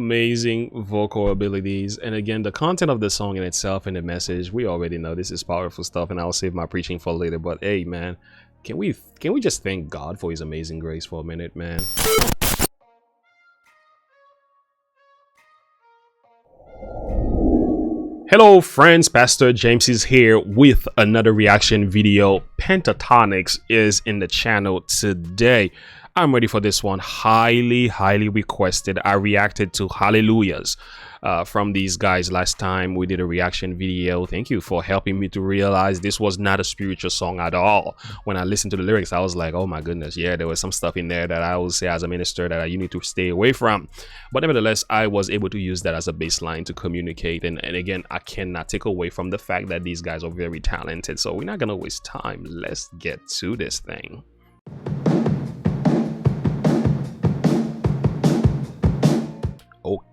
Amazing vocal abilities, and again, the content of the song in itself and the message, we already know this is powerful stuff, and I'll save my preaching for later. But hey, man, can we just thank God for his amazing grace for a minute, man? Hello friends, Pastor James is here with another reaction video. Pentatonix is in the channel today. I'm ready for this one. Highly requested. I reacted to Hallelujahs from these guys last time we did a reaction video. Thank you for helping me to realize this was not a spiritual song at all. When I listened to the lyrics, I was like, oh my goodness, yeah, there was some stuff in there that I will say as a minister that you need to stay away from. But nevertheless, I was able to use that as a baseline to communicate. And again, I cannot take away from the fact that these guys are very talented. So we're not gonna waste time. Let's get to this thing.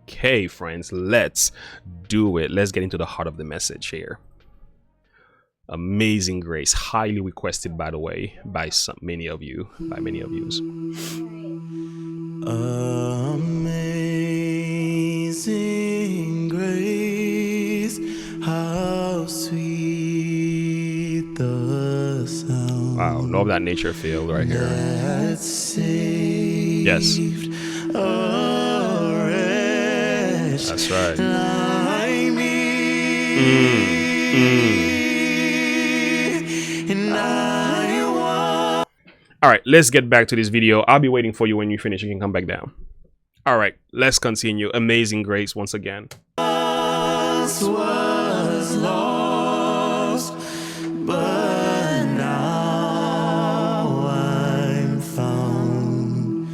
Okay, friends, let's do it. Let's get into the heart of the message here. Amazing grace, highly requested, by the way, by many of you. Amazing grace, how sweet the sound. Wow, love that nature field right here. Yes. That's right. All right, let's get back to this video. I'll be waiting for you. When you finish, you can come back down. All right, let's continue. Amazing grace once again. Was lost, but now I'm found.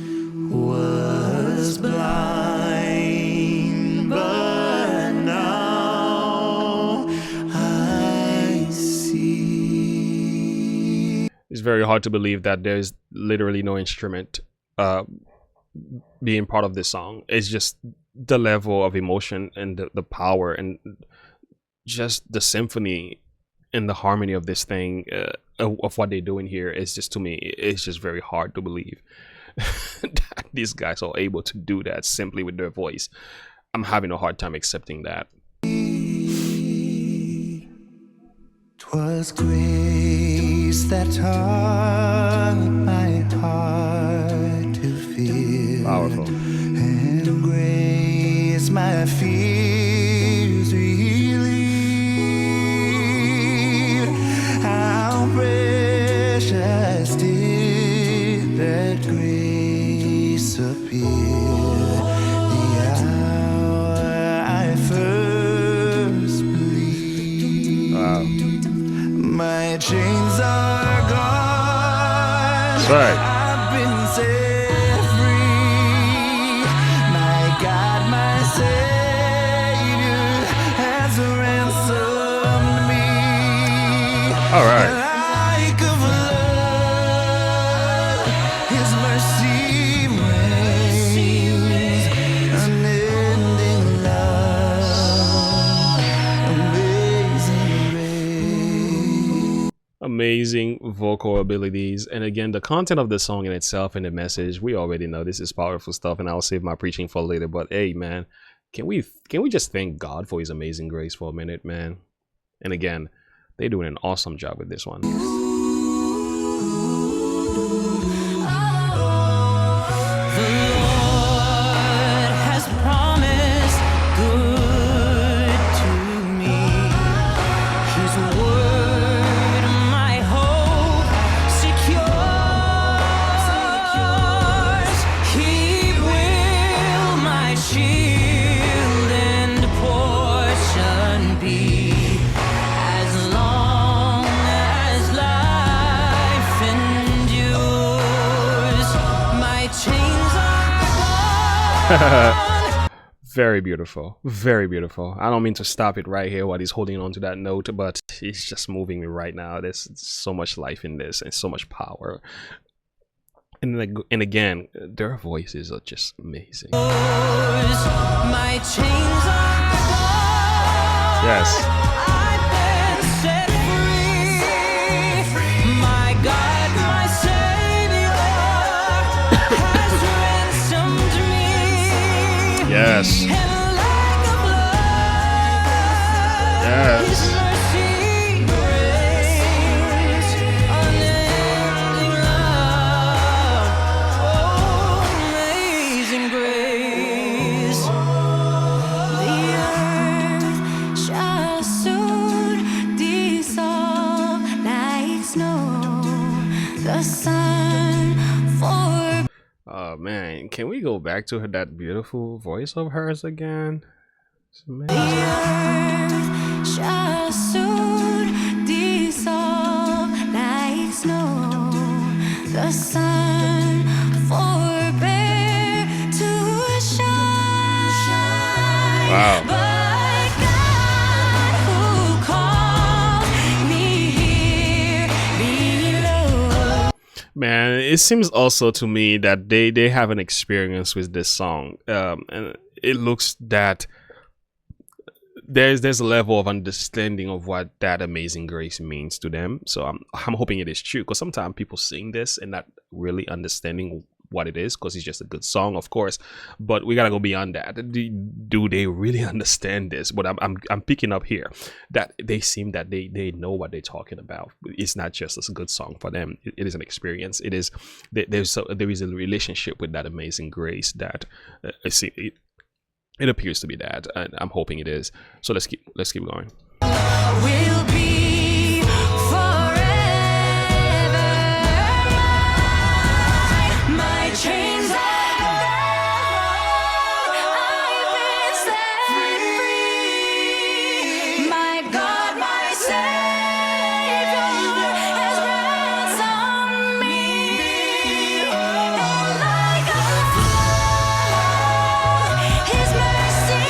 Was blind, but now I see. It's very hard to believe that there's literally no instrument being part of this song. It's just the level of emotion and the power and just the symphony and the harmony of this thing, of what they're doing here, is just, to me, it's just very hard to believe that these guys are able to do that simply with their voice. I'm having a hard time accepting that. 'Twas grace that taught my heart to feel. Powerful. And grace my fears relieved. How precious did that grace appear the hour I first believed. Wow. My chains are gone. That's right. I've been set free. My God, my Savior has ransomed me. All right. Like of love, His mercy reigns. Unending love, amazing grace. Amazing vocal abilities, and again, the content of the song in itself and the message, we already know this is powerful stuff, and I'll save my preaching for later. But hey, man, can we just thank God for his amazing grace for a minute, man? And again, they're doing an awesome job with this one. Very beautiful, very beautiful. I don't mean to stop it right here while he's holding on to that note, but it's just moving me right now. There's so much life in this and so much power. And again, their voices are just amazing. My chains are gone. Yes. I've been set free. My God, my Savior has ransomed me. Yes. Yes. mercy reigns, unending love, oh, amazing grace. The earth shall soon dissolve like snow. The sun for Oh man, can we go back to that beautiful voice of hers again? It's the amazing. earth shall soon dissolve like snow. The sun forbear to shine. Wow. But God who called me here below. Man, it seems also to me that they have an experience with this song, and it looks that there's a level of understanding of what that amazing grace means to them. So I'm hoping it is true, because sometimes people sing this and not really understanding what it is, because it's just a good song, of course, but we gotta go beyond that. Do they really understand this? But I'm picking up here that they seem that they know what they're talking about. It's not just a good song for them. It is an experience. It is there is a relationship with that amazing grace that it appears to be that, and I'm hoping it is. So let's keep going. Will be forever. My chains are gone. I've been set free. My God, my Savior has ransomed me. And like a flood, His mercy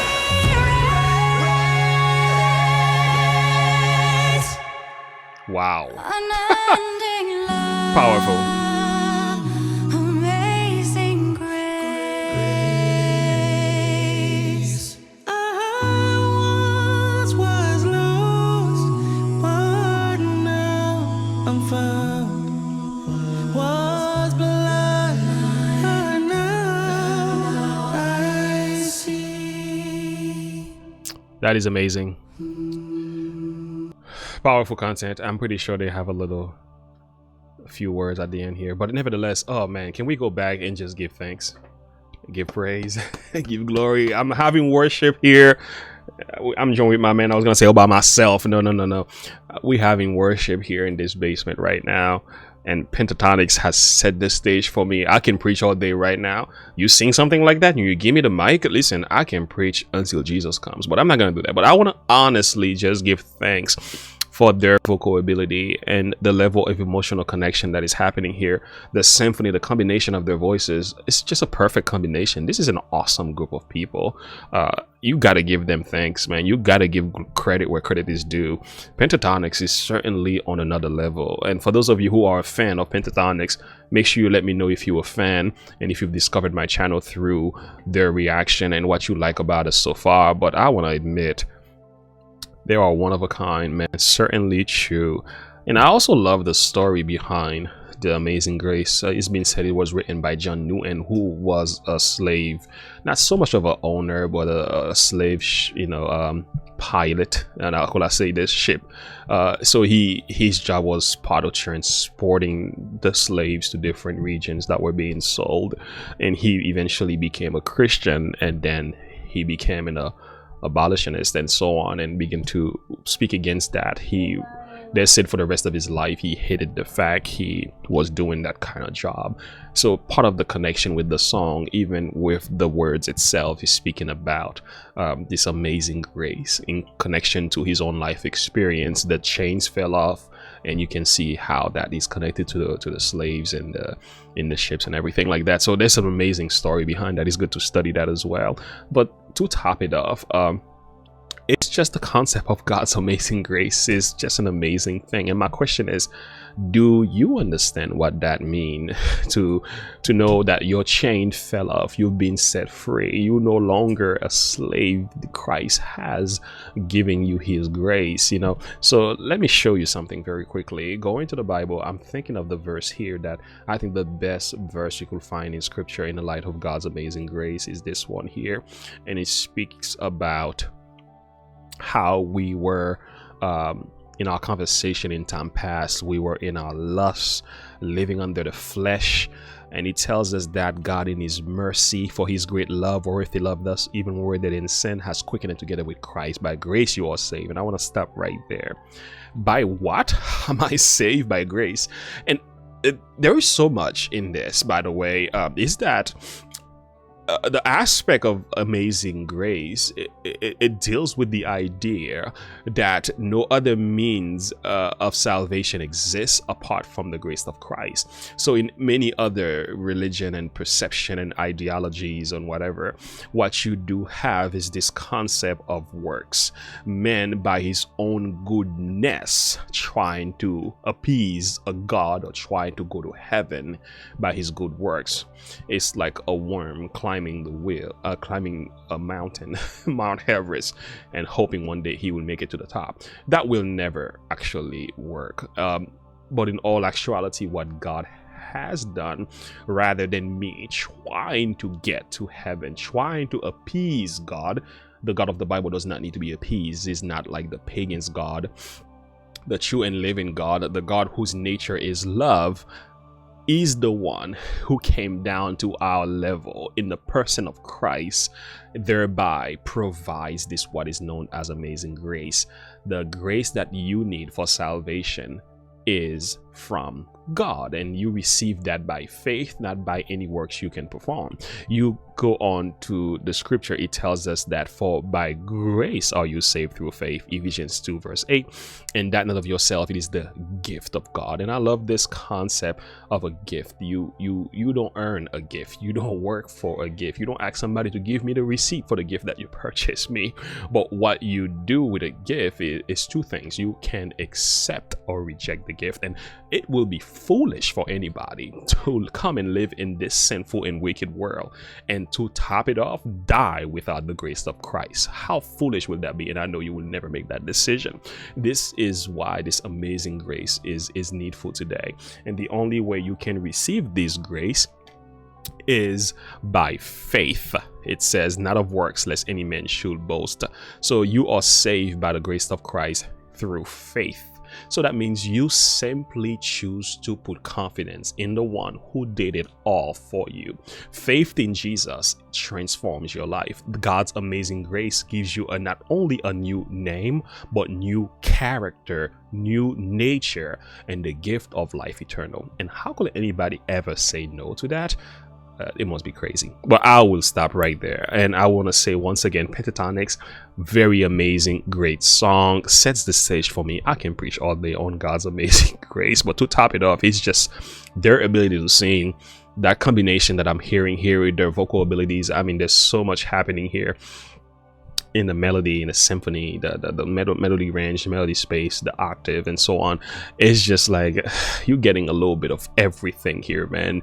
reigns. Wow, Unending love, powerful. amazing grace. I once was lost, but now I'm found. Was blind, but now I see. That is amazing. Powerful content. I'm pretty sure they have a few words at the end here, but nevertheless, oh man, can we go back and just give thanks, give praise, give glory? I'm having worship here. I'm joined with my man. I was gonna say all by myself. No. We having worship here in this basement right now, and Pentatonix has set the stage for me. I can preach all day right now. You sing something like that and you give me the mic, listen, I can preach until Jesus comes, but I'm not gonna do that. But I want to honestly just give thanks for their vocal ability and the level of emotional connection that is happening here. The symphony, the combination of their voices, it's just a perfect combination. This is an awesome group of people. You gotta give them thanks, man. You gotta give credit where credit is due. Pentatonix is certainly on another level, and for those of you who are a fan of Pentatonix, make sure you let me know if you're a fan and if you've discovered my channel through their reaction and what you like about us so far. But I want to admit, they are one of a kind, man. Certainly true. And I also love the story behind the Amazing Grace. It's been said it was written by John Newton, who was a slave, not so much of an owner, but a slave, pilot. And how could I say this, ship? So his job was part of transporting the slaves to different regions that were being sold, and he eventually became a Christian, and then he became an abolitionist and so on, and began to speak against that. They said for the rest of his life he hated the fact he was doing that kind of job. So part of the connection with the song, even with the words itself, is speaking about this amazing grace in connection to his own life experience. The chains fell off, and you can see how that is connected to the slaves and in the ships and everything like that. So there's some amazing story behind that. It's good to study that as well. But to top it off, it's just the concept of God's amazing grace is just an amazing thing. And my question is, do you understand what that means? to know that your chain fell off, you've been set free, you're no longer a slave. Christ has given you his grace, So let me show you something very quickly. Going to the Bible, I'm thinking of the verse here that I think the best verse you could find in scripture in the light of God's amazing grace is this one here, and it speaks about how we were in our conversation in time past, we were in our lusts, living under the flesh. And he tells us that God, in his mercy, for his great love, wherewith he loved us, even when we were dead in sin, has quickened us together with Christ. By grace you are saved. And I want to stop right there. By what am I saved? By grace. And there is so much in this, by the way, is that the aspect of amazing grace, it deals with the idea that no other means of salvation exists apart from the grace of Christ. So in many other religion and perception and ideologies and whatever, what you do have is this concept of works, man by his own goodness trying to appease a god or trying to go to heaven by his good works. It's like a worm climbing a mountain, Mount Everest, and hoping one day he will make it to the top. That will never actually work. But in all actuality, what God has done, rather than me trying to get to heaven, trying to appease God, the God of the Bible does not need to be appeased. He's not like the pagan's God. The true and living God, the God whose nature is love, is the one who came down to our level in the person of Christ, thereby provides this what is known as amazing grace. The grace that you need for salvation is from God, and you receive that by faith, not by any works you can perform. You go on to the scripture, it tells us that for by grace are you saved through faith, Ephesians 2 verse 8, and that not of yourself, it is the gift of God. And I love this concept of a gift. You don't earn a gift, you don't work for a gift, you don't ask somebody to give me the receipt for the gift that you purchased me. But what you do with a gift is two things. You can accept or reject the gift, and it will be foolish for anybody to come and live in this sinful and wicked world and to top it off, die without the grace of Christ. How foolish would that be? And I know you will never make that decision. This is why this amazing grace is needful today. And the only way you can receive this grace is by faith. It says, not of works, lest any man should boast. So you are saved by the grace of Christ through faith. So that means you simply choose to put confidence in the one who did it all for you. Faith in Jesus transforms your life. God's amazing grace gives you not only a new name, but new character, new nature, and the gift of life eternal. And how could anybody ever say no to that? It must be crazy. But I will stop right there. And I want to say once again, Pentatonix, very amazing, great song, sets the stage for me. I can preach all day on God's amazing grace, but to top it off, it's just their ability to sing, that combination that I'm hearing here with their vocal abilities. I mean, there's so much happening here in the melody, in the symphony, the melody range, the melody space, the octave, and so on. It's just like you're getting a little bit of everything here, man.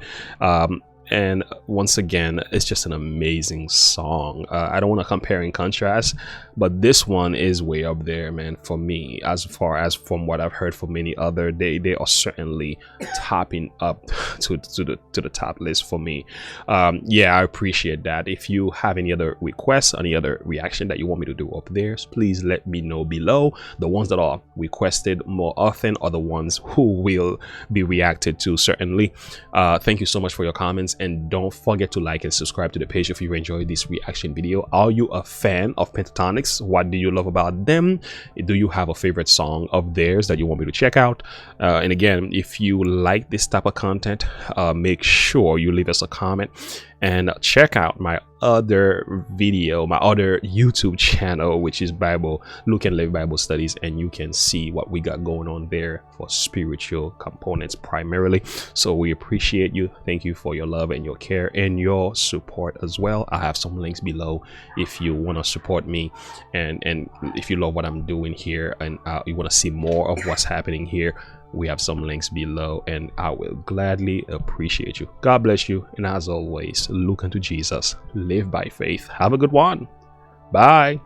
And once again, it's just an amazing song. I don't want to compare and contrast, but this one is way up there, man, for me. As far as from what I've heard from many other, they are certainly topping up to the top list for me. Yeah, I appreciate that. If you have any other requests, any other reaction that you want me to do up there, please let me know below. The ones that are requested more often are the ones who will be reacted to, certainly. Thank you so much for your comments. And don't forget to like and subscribe to the page if you enjoyed this reaction video. Are you a fan of Pentatonix? What do you love about them? Do you have a favorite song of theirs that you want me to check out? And again, if you like this type of content, make sure you leave us a comment and check out my other video, my other YouTube channel, which is Bible Look and Live Bible Studies, and you can see what we got going on there for spiritual components primarily. So we appreciate you. Thank you for your love and your care and your support as well. I have some links below if you want to support me, and if you love what I'm doing here and you want to see more of what's happening here. We have some links below, and I will gladly appreciate you. God bless you, and as always, look unto Jesus, live by faith. Have a good one. Bye.